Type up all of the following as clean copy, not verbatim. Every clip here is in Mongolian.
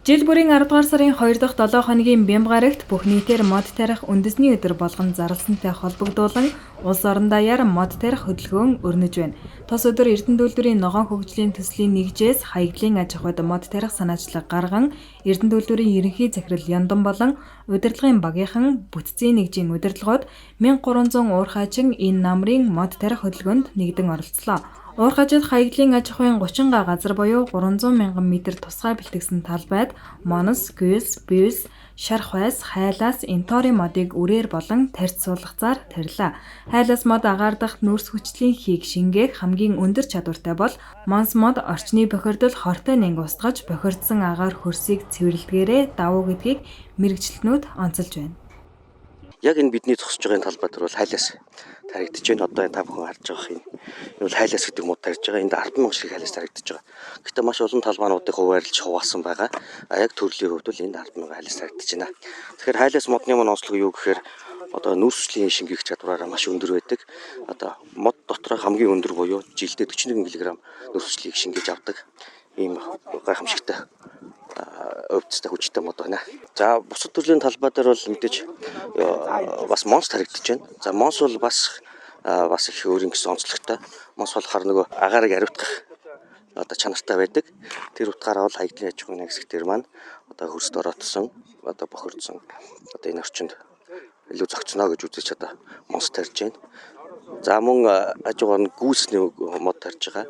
Жил бүрийн 10 дугаар сарын 2 дахь 7 хоногийн Бямбгарагт бүх нийтээр мод тарих үндэсний өдөр болгон зарласантай холбогдуулан улс орон даяар мод тарих хөдөлгөөн өрнөж байна. Тус өдөр Эрдэнэ үйлдвэрийн ногоон хөгжлийн төслийн нэгжээс хаягдлын аж ахуйд мод тарих санаачлаг гарган Эрдэнэ үйлдвэрийн ерөнхий захирал Яндан болон удирдлагын багийнхан бүтцийн нэгжийн удирдлагууд 1300 уурхайчин энэ намрын мод тарих хөдөлгөөнд нэгдэн оролцлоо. Уурхайчид хаягдлын аж ахуйн 30 га газар буюу 300 мянган метр тусгай бэлтгэсэн талбайд Монос, Гюс, Бюс, Шархвайс, Хайлаас Интори модыг үрээр болон тарьц суулгацаар тарилаа. Хайлаас мод агаардах нүүрс хүчлийн хийг шингээх хамгийн өндөр чадвартай бол Монс мод орчны бохирдол хортой нэнг устгаж бохирдсон агаар хөрсийг цэвэрлэгээрээ давуу гэдгийг мэргэжилтнүүд онцолж байна. Яг энэ бидний зогсож байгаа талбай дээр бол хайлаас таригдж байна. Одоо энэ та бүхэн харж байгаа юм. Энэ бол хайлаас гэдэг мод тарьж байгаа. Энд 10,000 шиг хайлаас таригдж байгаа. Гэхдээ маш олон талбайнуудыг хуваарлж хуваасан байгаа. Яг төрлийн хувьд бол энд 10,000 хайлаас таригдж байна. Тэгэхээр хайлаас модны онцлог юу гэхээр одоо нүүрсчлийн шингээх чадвараараа маш өндөр байдаг. Одоо мод дотор хамгийн өндөр буюу жилдээ 41 кг нүүрсчлийг шингээж авдаг. Ийм гайхамшигтай өвдөлттэй хүчтэй мод байна. За бусад төрлийн талбай дээр бол мэдээж бас монс таригдж байна. За монс бол бас их өөрийн гэсэн онцлогтой. Монс болохоор нөгөө агаарыг ариутгах одоо чанартай байдаг. Тэр утгаараа бол хаягдлын аж ахуйн хэсэг дээр маань одоо хөрсд ороодсон, одоо бохирдсон одоо энэ орчинд илүү зөгцнө гэж үзэж одоо монс тарьж байна. За мөн хажуугаар нь гүүсний мод тарьж байгаа.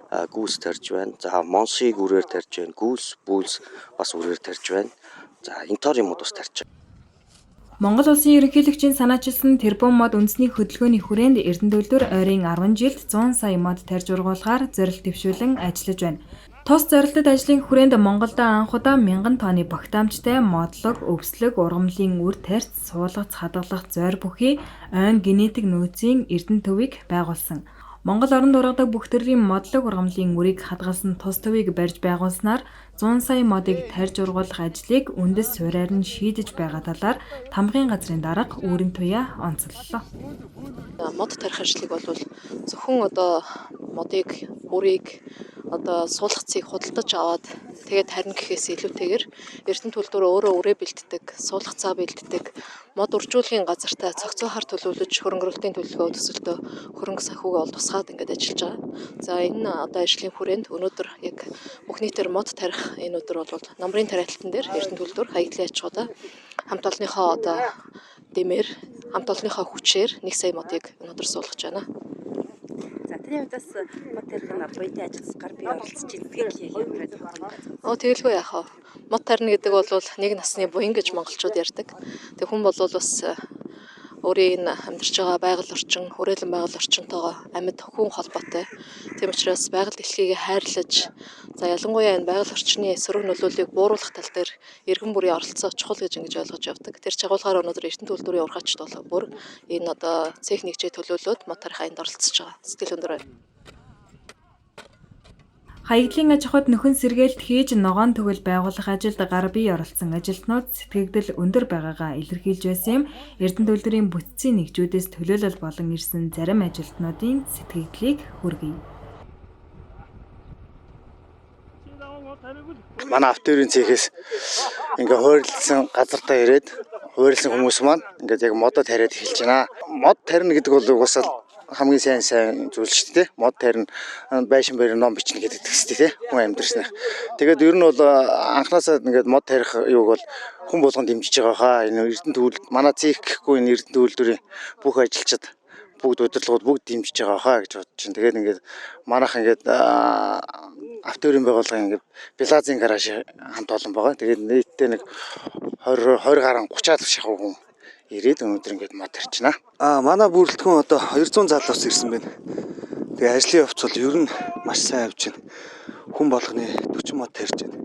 Гүүс тарьж байна. За монсыг үрээр тарьж байна. Гүүс, бүүлс бас үрээр тарьж байна. За интори мод бас тарьж байна. Монгол улсын ерөнхийлөгчийн санаачилсан тэрбум мод үндэсний хөдөлгөөний хүрээнд Эрдэнэ үйлдвэр ойрын 10 жилд 100 сая мод тарьж ургуулгаар зорилт дэвшүүлэн ажиллаж байна. Тус зорилтод ажлын хүрээнд Монголд анх удаа 1000 тонны багтаамжтай модлог, өвслөг, ургамлын үр тарьц, суулгац, хадгалах зойр бүхий ойн генетик нөөцийн Эрдэнэ төвийг байгуулсан. Монгол оронд ургадаг бүх төрлийн модлог ургамлын үрийг хадгалсан тус төвийг барьж байгуулснаар 100 сая модыг тарьж ургуулах ажлыг үндэс суурьаар нь шийдэж байгаа талаар тамгын газрын дарга Үүрэн Туяа онцоллоо. Мод тарих ажлыг бол зөвхөн одоо модыг үрийг одоо суулгацыг худалдаж аваад тэгээд тарина гэхээс илүүтэйгээр Эрдэнэ үйлдвэр өөрөө үрээ бэлддэг, суулгацаа бэлддэг, мод үржүүлгийн газартаа цогцоохоор төлөвлөж хөрөнгөрөлтийн төлөвлөгөө төсөлтөө хөрөнгө санхүүгээ бол тусгаад ингээд ажиллаж байгаа. За энэ одоо ажлын хүрээнд өнөөдөр яг бүх нийтээр мод тарих энэ өдөр бол намрын тариалтан дээр Эрдэнэ үйлдвэр хаягдлын аж ахуйда хамт олонныхоо одоо дэмээр хамт олонныхоо хүчээр 1 сая модыг өнөөдөр суулгаж байна. За тэрийн хувьдас мод тарих нь буйдын ажилс гар бие оролцож байгаа юм байна. Тэгэлгүй яах вэ? Мод тарина гэдэг бол нэг насны буян гэж монголчууд ярьдаг. Тэг хүн бол бас өөрийн амьдарч байгаа байгаль орчин, хүрээлэн байгаль орчинтойгоо амьд хүн холбоотой. Тийм учраас байгаль дэлхийг хайрлаж, за ялангуяа энэ байгаль орчны сөрөг нөлөөллийг бууруулах тал дээр иргэн бүрийн оролцоо чухал гэж ингэж ойлгож явдаг. Тэр чагуулгаар өнөөдөр Эрдэнэ үйлдвэрийн ургаачд бол бүр энэ одоо цех нэгжээ төлөөлөөд мод тарих аянд оролцож байгаа. Сэтгэл өндөр байна. Хаягдлын аж ахуйд нөхөн сэргээлт хийж ногоон төгөл байгуулах ажилд гар бие оролцсон ажилтнууд сэтгэгдэл өндөр байгаагаа илэрхийлж байсан юм. Эрдэнэ үйлдвэрийн бүтцийн нэгжүүдээс төлөөлөл болон ирсэн зарим ажилтнуудын сэтгэгдлийг хүргэе. Манай автоөрийн цехээс ингээ хойрлсон газартаа ирээд хойрлсон хүмүүс маань ингээд яг модоо тариад эхэлж байна. Мод тарина гэдэг бол угаасаа хамгийн сайн зүйл шүү дээ. Мод тарина байшин барь ном бичнэ гэдэг төстэй тий. Хүн амьдрснах. Тэгээд ер нь бол анхнаасаа ингээд мод тарих юуг бол хүн болгон дэмжиж байгаа хаа. Энэ Эрдэнэ үйлдвэр манай цех гэхгүй энэ Эрдэнэ үйлдвэрийн бүх ажилчид бүгд удирдлагууд бүгд дэмжиж байгаа хаа гэж бодож байна. Тэгээд ингээд манайх ингээд автоөрийн байгууллага ингээд Плазын гараж хамт олон байгаа. Тэгээд нийтдээ нэг 20 гаруй 30-аад шахуу хүн ирээд өнөөдөр ингээд мод тарьчихна. Манай бүрэлдэхүүн одоо 200 залуус ирсэн байна. Тэгээ ажлын явц бол ер нь маш сайн явж байна. Хүн болгоны 40 мод тарьж байна.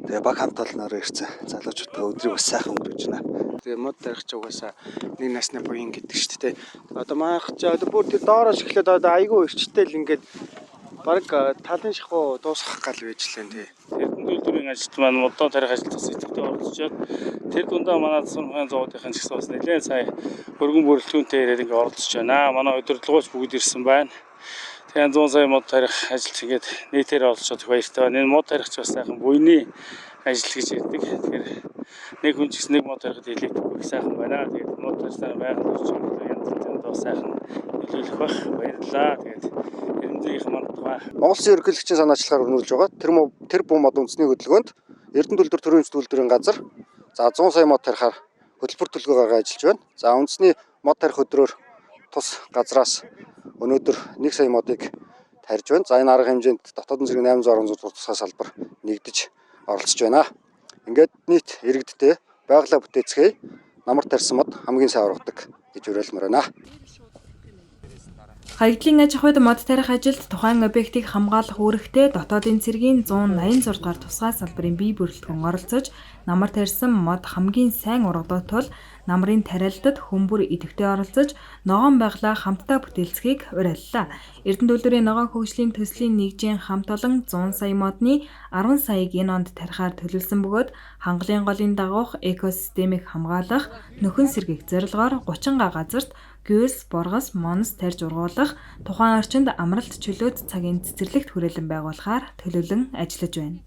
Тэгээ баг хамт олноор ирсэн залуучуудаа өдрийг бас сайхан өнгөрөөж байна. Тэгээ мод тарих ч угаасаа нэг насны буян гэдэг шүү дээ. Одоо маах ч одоо бүр тэр доорош эхлээд одоо айгүй өрчтэй л ингээд баг талын шахуу дуусгах гал байж лээ тий. Эрдэнэ үйлдвэрийн ажилт маань модон тарих ажилд сэтгэлдээ оролцоод тэр дундаа манай засварын зоодынхын ч гэсэн бас нэлээд сая өргөн бүрэлдэхүүнтэй ирээд ингээд оролцож байна. Манай удирдлагууч бүгд ирсэн байна. Тэгээ 100 сая мод тарих ажилч ингээд нийтээр олцоод баяртай байна. Энэ мод тарихч бас сайхан буйны ажил гэж ярьдаг. Тэгэхээр нэг хүн ч гэсэн нэг мод тарихад хэлээдэггүй их сайхан байна. Тэгээд мод тарихтаа байгаль орчин янз бүрийн бас сайхан нөлөөлөх бах. Баярлалаа. Тэгээд эрдэмтдийн мандтугай. Монгол Улсын ерөнхийлөгчийн санаачлагаар өрнүүлж байгаа тэр буу мод үндэсний хөдөлгөөнд Эрдэнэ төлбөр төрийн үйлдвэрлэлийн газар за 100 сая мод тарихаар хөтөлбөр төлгөө гаргаж ажиллаж байна. За үндэсний мод тарих өдрөөр тус газраас өнөөдөр 1 сая модыг тарьж байна. За энэ арга хэмжээнд дотоодын зэрэг 816 тусгай салбар нэгдэж оролцож байна. Ингээд нийт иргэдтэй байгалаа бүтээцгээе. Намар тарьсан мод хамгийн сайн ургадаг гэж уриалмаар байна. Хаягдлын аж ахуйд мод тарих ажилд тухайн объектыг хамгаалах үүрэгтэй дотоодын цэргийн 186 дугаар тусгай салбарын бие бүрэлдэхүүн оролцож намар тарьсан мод хамгийн сайн ургадах тул намрын тариалдад хүмүүр идэвхтэй оролцож ногоон байглаа хамтдаа бүтээлцэхийг уриаллаа. Эрдэнэ төлбөрийн ногоон хөгжлийн төслийн нэгжийн хамт олон 100 сая модны 10 саяг энэ онд тарихаар төлөвлөсөн бөгөөд хангалын голын дагуух экосистемийг хамгаалах нөхөн сэргийх зорилгоор 30 га газарт гүйс, боргос, монос тарьж ургуулах, тухайн орчинд амралт чөлөөт цагийн цэцэрлэгт хүрээлэн байгуулахаар төлөвлөн ажиллаж байна.